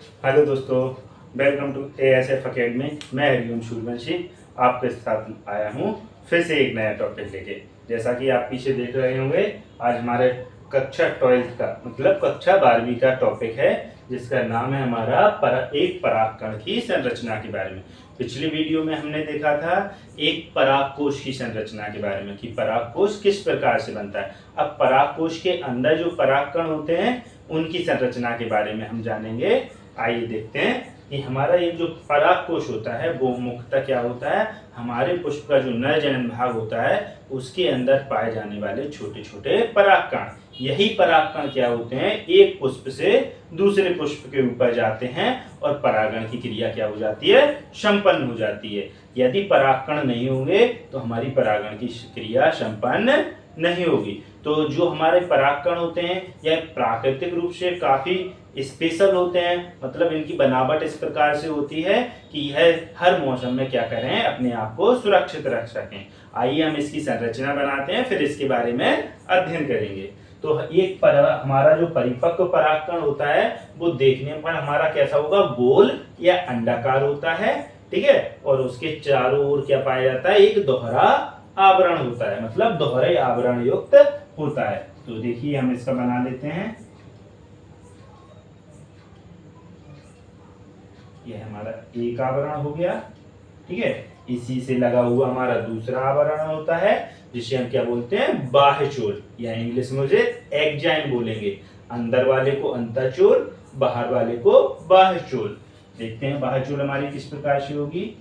Hello दोस्तों, welcome to ASF academy. मैं हरिओम सूर्यवंशी आपके साथ आया हूँ फिर से एक नया टॉपिक लेके। जैसा कि आप पीछे देख रहे होंगे, आज हमारे कक्षा 12 का मतलब कक्षा 12वीं का टॉपिक है, जिसका नाम है हमारा एक परागकण की संरचना के बारे में। पिछली वीडियो में हमने देखा था एक परागकोश की संरचना के बारे में कि परागकोश किस प्रकार से बनता है। अब परागकोश के अंदर जो परागकण होते हैं उनकी संरचना के बारे में हम जानेंगे। आइए देखते हैं कि हमारा ये जो परागकोश होता है वो मुख्यतः क्या होता है। हमारे पुष्प का जो नर जनन भाग होता है उसके अंदर पाए जाने वाले छोटे छोटे परागकण, यही परागकण क्या होते हैं, एक पुष्प से दूसरे पुष्प के ऊपर जाते हैं और परागण की क्रिया क्या हो जाती है, संपन्न हो जाती है। यदि परागकण नहीं होंगे तो हमारी परागण की क्रिया संपन्न नहीं होगी। तो जो हमारे परागकण होते हैं यह प्राकृतिक रूप से काफी स्पेशल होते हैं, मतलब इनकी बनावट इस प्रकार से होती है कि यह हर मौसम में क्या करें, अपने आप को सुरक्षित रख सकें। आइए हम इसकी संरचना बनाते हैं, फिर इसके बारे में अध्ययन करेंगे। तो हमारा जो परिपक्व परागकण होता है वो देखने पर हमारा कैसा होगा, गोल या अंडाकार होता है, ठीक है। और उसके चारों ओर क्या पाया जाता है, एक दोहरा आवरण होता है, मतलब दोहरे आवरण युक्त होता है। तो देखिए हम इसका बना लेते हैं। यह हमारा एक आवरण हो गया, ठीक है। इसी से लगा हुआ हमारा दूसरा आवरण होता है जिसे हम क्या बोलते हैं, बाह्यचोल, या इंग्लिश में उसे एक्जाइन बोलेंगे। अंदर वाले को अंतःचोल, बाहर वाले को बाह्यचोल। देखते हैं बाह्यचोल हमारी किस प्रकार से होगी।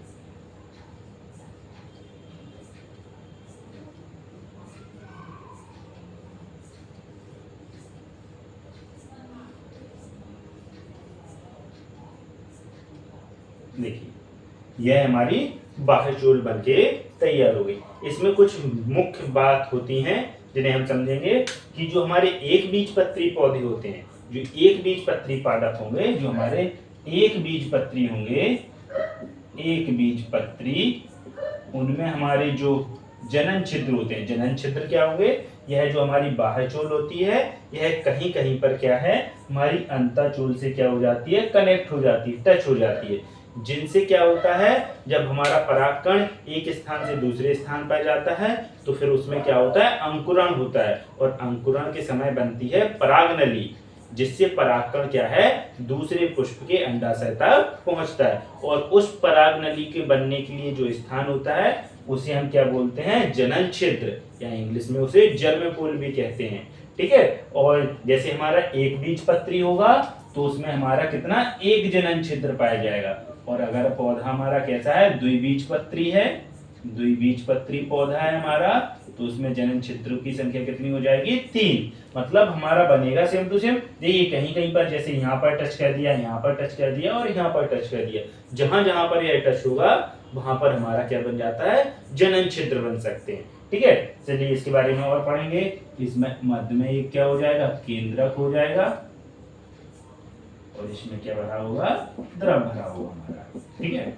देखिए यह हमारी बाह्यचोल बनके तैयार हो गई। इसमें कुछ मुख्य बात होती हैं जिन्हें हम समझेंगे कि जो हमारे एक बीजपत्री पौधे होते हैं, जो एक बीजपत्री पादप होंगे, जो हमारे एक बीजपत्री होंगे, एक बीजपत्री, उनमें हमारे जो जनन छिद्र होते हैं, जनन छिद्र क्या होंगे, यह जो हमारी बाह्यचोल होती है यह कहीं कहीं पर क्या है, हमारी अंतःचोल से क्या हो जाती है, कनेक्ट हो जाती है, टच हो जाती है। जिनसे क्या होता है, जब हमारा परागकण एक स्थान से दूसरे स्थान पर जाता है तो फिर उसमें क्या होता है, अंकुरण होता है, और अंकुरण के समय बनती है परागनली, जिससे परागकण क्या है, दूसरे पुष्प के अंडाशय तक पहुंचता है। और उस परागनली के बनने के लिए जो स्थान होता है उसे हम क्या बोलते हैं, जनन छिद्र, या इंग्लिश में उसे जर्म पोल भी कहते हैं, ठीक है। और जैसे हमारा एक बीजपत्री होगा तो उसमें हमारा कितना, एक जनन छिद्र पाया जाएगा। और अगर पौधा हमारा कैसा है, द्विबीजपत्री है, द्विबीजपत्री पौधा है हमारा, तो उसमें जनन छिद्रों की संख्या कितनी हो जाएगी, 3। मतलब हमारा बनेगा सेम टू सेम। देखिए कहीं कहीं पर जैसे यहाँ पर टच कर दिया, यहाँ पर टच कर दिया और यहाँ पर टच कर दिया, जहां जहां पर यह टच होगा वहां पर हमारा क्या बन जाता है, जनन छिद्र बन सकते हैं, ठीक है। चलिए इसके बारे में और पढ़ेंगे। इसमें मध्य में एक क्या हो जाएगा, केंद्रक हो जाएगा, और इसमें क्या भरा होगा, द्रव भरा होगा हमारा, ठीक है।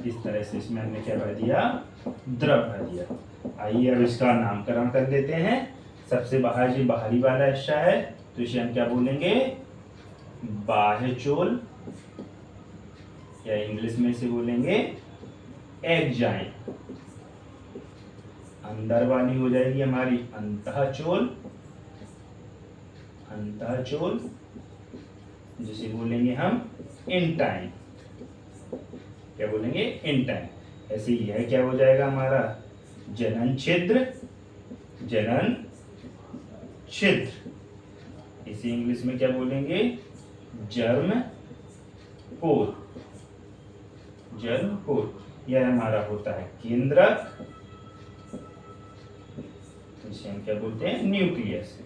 इस तरह से इसमें हमने क्या भर दिया, द्रव भर दिया। आइए अब इसका नामकरण कर देते हैं। सबसे बाहर जो बाहरी वाला हिस्सा है तो इसे हम क्या बोलेंगे, बाह्यचोल, या इंग्लिश में इसे बोलेंगे एक्जाइन। अंदर वाली हो जाएगी हमारी अंतःचोल, अंतःचोल जिसे बोलेंगे हम इंटाइन, क्या बोलेंगे, इंटाइन। ऐसे यह क्या हो जाएगा हमारा, जनन छिद्र, जनन छिद्र, इसे इंग्लिश में क्या बोलेंगे, जर्म पोल, जर्म पोल। यह हमारा होता है केंद्रक, इसे हम क्या बोलते हैं, न्यूक्लियस,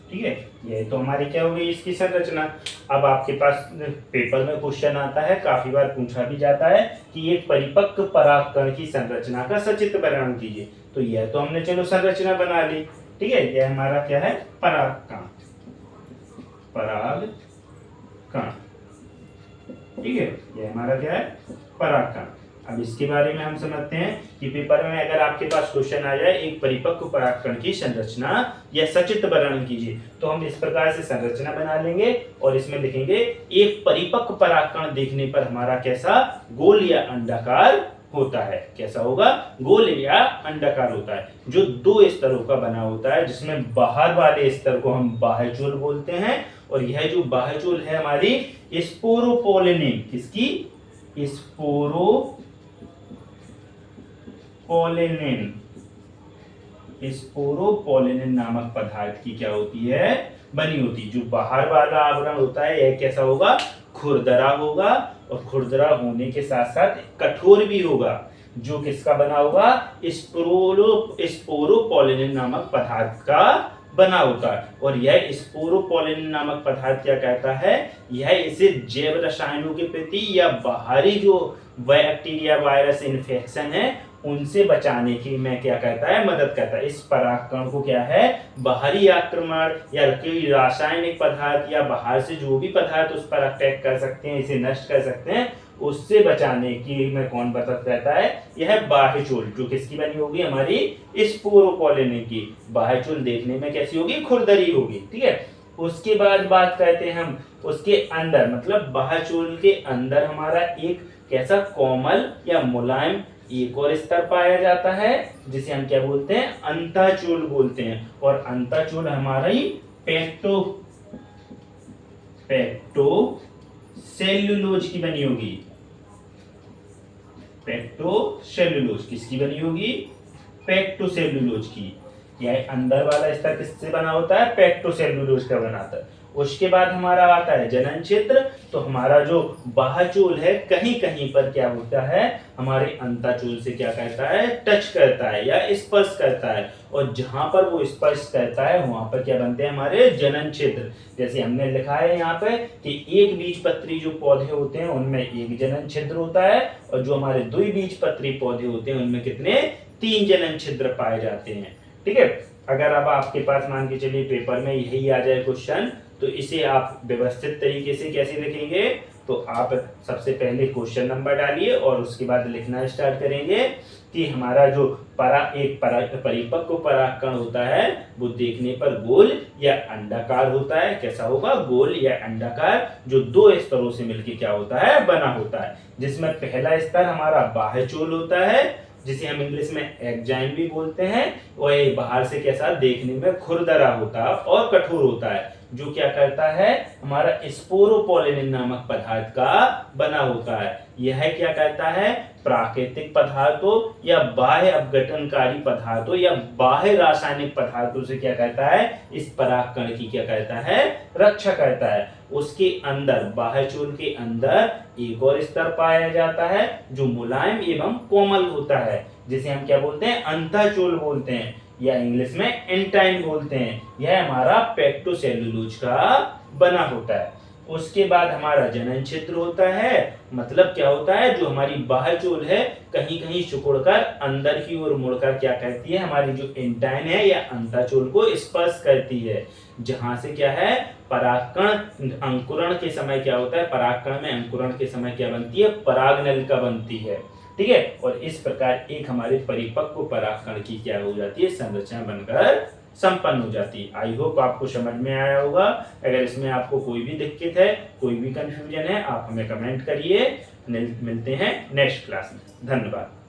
ठीक है। यह तो हमारी क्या हो गई इसकी संरचना। अब आपके पास पेपर में क्वेश्चन आता है, काफी बार पूछा भी जाता है कि एक परिपक्व परागकण की संरचना का सचित्र वर्णन कीजिए। तो यह तो हमने चलो संरचना बना ली, ठीक है। यह हमारा क्या है, परागकण, परागकण, ठीक है। यह हमारा क्या है, परागकण। अब इसके बारे में हम समझते हैं कि पेपर में अगर आपके पास क्वेश्चन आ जाए एक परिपक्व परागकण की संरचना या सचित्र वर्णन कीजिए, तो हम इस प्रकार से संरचना बना लेंगे और इसमें लिखेंगे एक परिपक्व परागकण देखने पर हमारा कैसा गोल या अंडाकार होता है। कैसा होगा? गोल या अंडाकार होता है, जो 2 स्तरों का बना होता है, जिसमें बाहर वाले स्तर को हम बाह्यचूल बोलते हैं और यह जो बाह्यचूल है हमारी स्पोरोपोलिनिन, किसकी? स्पोरोपोलिनिन नामक पदार्थ की क्या होती है? बनी होती। जो बाहर वाला आवरण होता है यह कैसा होगा? खुरदरा होगा और खुरदरा होने के साथ साथ कठोर भी होगा, जो किसका बना होगा? स्पोरोपोलिनिन नामक पदार्थ का बना होता है। और यह स्पोरोपोलिनिन नामक पदार्थ क्या कहता है? यह इसे जैव रसायनों के प्रति या बाहरी जो बैक्टीरिया वायरस इन्फेक्शन है उनसे बचाने की में क्या कहता है? मदद करता है। इस परागकण को क्या है? बाहरी आक्रमण या कोई रासायनिक पदार्थ या बाहर से जो भी पदार्थ उस पर अटैक कर सकते हैं, इसे नष्ट कर सकते हैं, उससे बचाने की में कौन मदद करता है? यह बाह्यचूल, जो किसकी बनी होगी? हमारी स्पोरोपोलिनिन की। बाह्यचूल देखने में कैसी होगी? खुरदरी होगी। ठीक है। उसके बाद बात करते हैं हम उसके अंदर, मतलब बाह्यचूल के अंदर हमारा एक कैसा कोमल या मुलायम एक और स्तर पाया जाता है, जिसे हम क्या बोलते हैं? अंतःचूल बोलते हैं। और अंतःचूल हमारा ही पेक्टोसेल्युलोज की बनी होगी। पेक्टोसेल्युलोज किसकी बनी होगी? पेक्टोसेल्युलोज की। यह अंदर वाला स्तर किससे बना होता है? पेक्टोसेल्युलोज का बनाता है। उसके बाद हमारा आता है जनन क्षेत्र। तो हमारा जो बाह्यचूल है कहीं कहीं पर क्या होता है? हमारे अंतःचूल से क्या करता है? टच करता है या स्पर्श करता है, और जहां पर वो स्पर्श करता है वहां पर क्या बनते हैं? हमारे जनन क्षेत्र। जैसे हमने लिखा है यहाँ पे कि एक बीजपत्री जो पौधे होते हैं उनमें एक जनन छिद्र होता है, और जो हमारे द्विबीजपत्री पौधे होते हैं उनमें कितने? 3 जनन छिद्र पाए जाते हैं। ठीक है। अगर अब आपके पास मान के चलिए पेपर में यही आ जाए क्वेश्चन, तो इसे आप व्यवस्थित तरीके से कैसे लिखेंगे? तो आप सबसे पहले क्वेश्चन नंबर डालिए और उसके बाद लिखना स्टार्ट करेंगे कि हमारा जो परिपक्व परागकण होता है वो देखने पर गोल या अंडाकार होता है। कैसा होगा? गोल या अंडाकार, जो 2 स्तरों से मिलकर क्या होता है? बना होता है। जिसमें पहला स्तर हमारा बाह्यचूल होता है, जिसे हम इंग्लिश में एग्जाइम भी बोलते हैं, और ये बाहर से कैसा? देखने में खुरदरा होता है और कठोर होता है, जो क्या करता है? हमारा स्पोरोपोलिनिन नामक पदार्थ का बना होता है। यह क्या कहता है? प्राकृतिक पदार्थों या बाह्य अपघटनकारी पदार्थों या बाह्य रासायनिक पदार्थों से क्या कहता है? इस परागकण की क्या कहता है? रक्षा करता है। उसके अंदर बाह्यचूल के अंदर एक और स्तर पाया जाता है जो मुलायम एवं कोमल होता है, जिसे हम क्या बोलते हैं? अंतःचूल बोलते हैं या इंग्लिश में एंटाइन बोलते हैं। यह हमारा पेक्टोसेल्युलोज का बना होता है। उसके बाद हमारा जनन क्षेत्र होता है। मतलब क्या होता है? जो हमारी बाह्यचूल है कहीं कहीं सिकुड़कर अंदर की ओर मुड़कर क्या करती है? हमारी जो एंटाइन है या अंतःचूल को स्पर्श करती है, जहां से क्या है? परागकण अंकुरण के समय क्या होता है? परागकण में अंकुरण के समय क्या बनती है? परागनलिका बनती है। ठीक है। और इस प्रकार एक हमारे परिपक्व परागकण की क्या हो जाती है? संरचना बनकर संपन्न हो जाती है। आई होप आपको समझ में आया होगा। अगर इसमें आपको कोई भी दिक्कत है, कोई भी कंफ्यूजन है, आप हमें कमेंट करिए। मिलते हैं नेक्स्ट क्लास में। धन्यवाद।